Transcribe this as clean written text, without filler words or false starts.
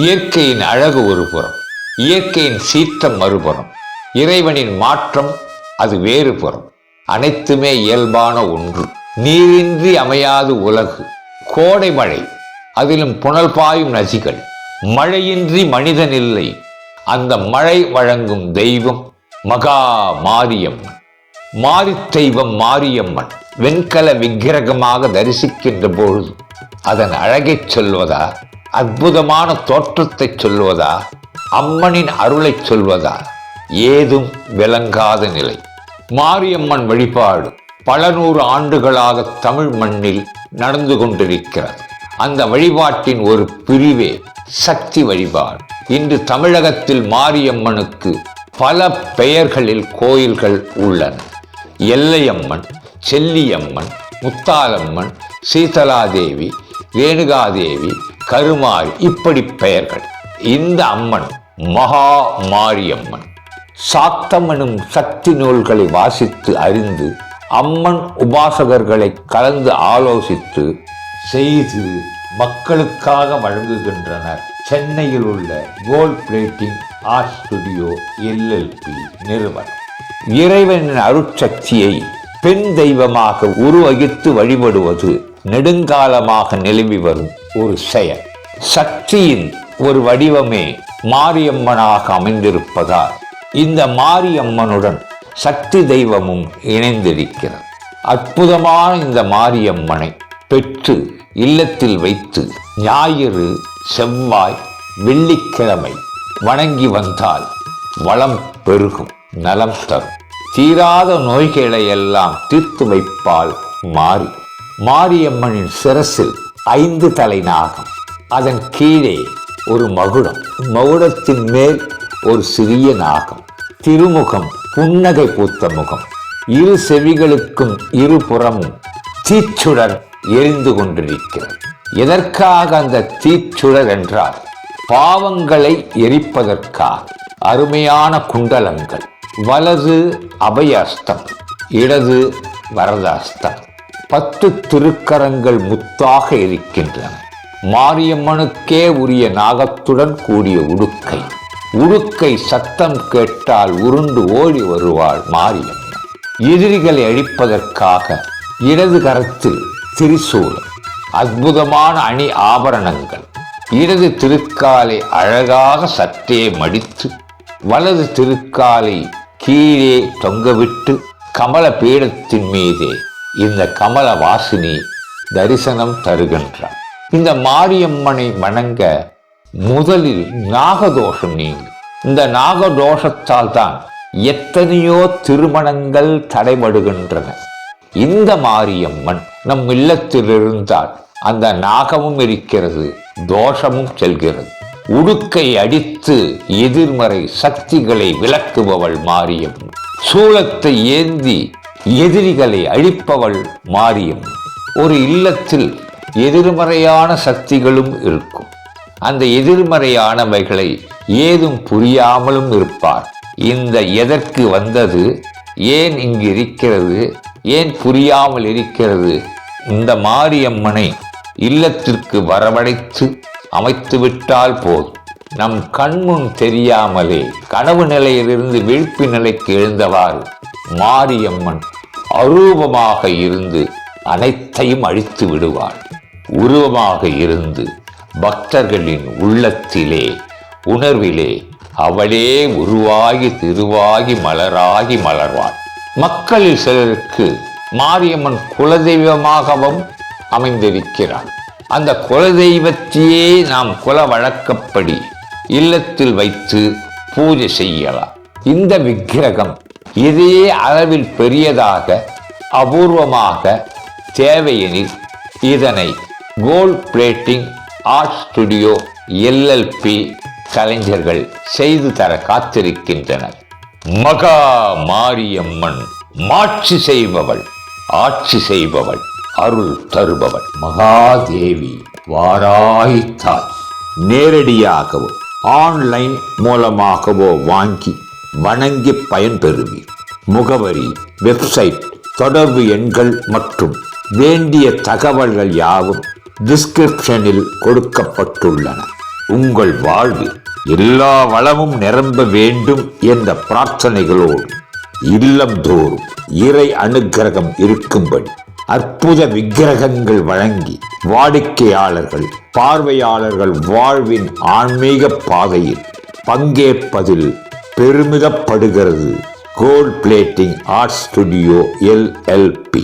இயற்கையின் அழகு ஒரு புறம், இயற்கையின் சீற்றம் மறுபுறம், இறைவனின் மாற்றம் அது வேறு புறம். அனைத்துமே இயல்பான ஒன்று. நீரின்றி அமையாது உலகு. கோடை மழை, அதிலும் புனல் பாயும் நதிகள். மழையின்றி மனிதன் இல்லை. அந்த மழை வழங்கும் தெய்வம் மகா மாரியம்மன். மாரி தெய்வம் மாரியம்மன் வெண்கல விக்கிரகமாக தரிசிக்கின்ற பொழுது அதன் அழகை சொல்வதா, அற்புதமான தோற்றத்தை சொல்வதா, அம்மனின் அருளை சொல்வதா, ஏதும் விளங்காத நிலை. மாரியம்மன் வழிபாடு பல நூறு ஆண்டுகளாக தமிழ் மண்ணில் நடந்து கொண்டிருக்கிறது. அந்த வழிபாட்டின் ஒரு பிரிவே சக்தி வழிபாடு. இன்று தமிழகத்தில் மாரியம்மனுக்கு பல பெயர்களில் கோயில்கள் உள்ளன. எல்லையம்மன், செல்லியம்மன், முத்தாலம்மன், சீதலாதேவி, ரேணுகாதேவி, கருமாரி, இப்படி பெயர்கள். இந்த அம்மன் மகா மாரியம்மன். சாக்தம் எனும் சக்தி நூல்களை வாசித்து அறிந்து அம்மன் உபாசகர்களை கலந்து ஆலோசித்து செய்து மக்களுக்காக வழங்குகின்றனர் சென்னையில் உள்ள gold plating art studio LLP நிறுவனம். இறைவனின் அருட்சக்தியை பெண் தெய்வமாக உருவகித்து வழிபடுவது நெடுங்காலமாக நிலவி வரும் ஒரு செயல். சக்தியின் ஒரு வடிவமே மாரியம்மனாக அமைந்திருப்பதால் இந்த மாரியம்மனுடன் சக்தி தெய்வமும் இணைந்திருக்கிறது. அற்புதமான இந்த மாரியம்மனை பெற்று இல்லத்தில் வைத்து ஞாயிறு, செவ்வாய், வெள்ளிக்கிழமை வணங்கி வந்தால் வளம் பெருகும், நலம் தரும். தீராத நோய்களை எல்லாம் தீர்த்து வைப்பால் மாறி. மாரியம்மனின் சிரசில் 5 தலை நாகம், அதன் கீழே ஒரு மகுடம், மகுடத்தின் மேல் ஒரு சிறிய நாகம், திருமுகம் புன்னகை பூத்த முகம், இரு செவிகளுக்கும் இருபுறமும் தீச்சுடர் எரிந்து கொண்டிருக்கிறது. எதற்காக அந்த தீச்சுடர் என்றால் பாவங்களை எரிப்பதற்காக. அருமையான குண்டலங்கள். வலது அபயஸ்தம், இடது வரதாஸ்தம். 10 திருக்கரங்கள் முத்தாக இருக்கின்றன. மாரியம்மனுக்கே உரிய நாகத்துடன் கூடிய உடுக்கை. உடுக்கை சத்தம் கேட்டால் உருண்டு ஓடி வருவாள் மாரியம்மன். எதிரிகளை அழிப்பதற்காக இடது கரத்தில் திரிசூலம், அற்புதமான அணி ஆபரணங்கள். இடது திருக்காலை அழகாக சற்றே மடித்து வலது திருக்காலை கீழே தொங்கவிட்டு கமல பீடத்தின் மீதே இந்த கமல வாசினி தரிசனம் தருகின்றார். இந்த மாரியம்மனை வணங்க முதலில் நாகதோஷம் நீங்கும். இந்த நாகதோஷத்தால் தான் எத்தனையோ திருமணங்கள் தடைபடுகின்றன. இந்த மாரியம்மன் நம் இல்லத்தில் இருந்தால் அந்த நாகமும் இருக்கிறது, தோஷமும் செல்கிறது. உடுக்கை அடித்து எதிர்மறை சக்திகளை விலக்குபவள் மாரியம்மன். சூலத்தை ஏந்தி எதிரிகளை அழிப்பவள் மாரியம்மன். ஒரு இல்லத்தில் எதிர்மறையான சக்திகளும் இருக்கும். அந்த எதிர்மறையானவைகளை ஏதும் புரியாமலும் இருப்பார். இந்த எதற்கு வந்தது, ஏன் இங்கு இருக்கிறது, ஏன் புரியாமல் இருக்கிறது. இந்த மாரியம்மனை இல்லத்திற்கு வரவழைத்து அமைத்துவிட்டால் போதும். நம் கண்முன் தெரியாமலே கனவு நிலையிலிருந்து விழிப்பு நிலைக்கு எழுந்தவாறு மாரியம்மன் அரூபமாக இருந்து அனைத்தையும் அழித்து விடுவாள். உருவமாக இருந்து பக்தர்களின் உள்ளத்திலே, உணர்விலே அவளே உருவாகி திருவாகி மலராகி மலர்வாள். மக்களில் சிலருக்கு மாரியம்மன் குலதெய்வமாகவும் அமைந்திருக்கிறாள். அந்த குலதெய்வத்தையே நாம் குல வழக்கப்படி இல்லத்தில் வைத்து பூஜை செய்யலாம். இந்த விக்கிரகம் இதே அளவில் பெரியதாக அபூர்வமாக தேவையெனில் இதனை gold plating art studio LLP கலைஞர்கள் செய்து தர காத்திருக்கின்றனர். மகா மாரியம்மன் மாட்சி செய்பவள், ஆட்சி செய்பவள், அருள் தருபவள். மகாதேவி வாராய்த்தாய். நேரடியாகவோ ஆன்லைன் மூலமாகவோ வாங்கி வணங்கி பயன்பெறுவீர். முகவரி, வெப்சைட், தொடர்பு எண்கள் மற்றும் வேண்டிய தகவல்கள் யாவும் டிஸ்கிரிப்ஷனில் கொடுக்கப்பட்டுள்ளன. உங்கள் வாழ்வில் எல்லா வளமும் நிரம்ப வேண்டும் என்ற பிரார்த்தனைகளோடு இல்லந்தோறும் இறை அனுக்கிரகம் இருக்கும்படி அற்புத விக்கிரகங்கள் வழங்கி வாடிக்கையாளர்கள் பார்வையாளர்கள் வாழ்வின் ஆன்மீக பாதையில் பங்கேற்பதில் பெருமிதப்படுகிறது gold plating art studio LLP.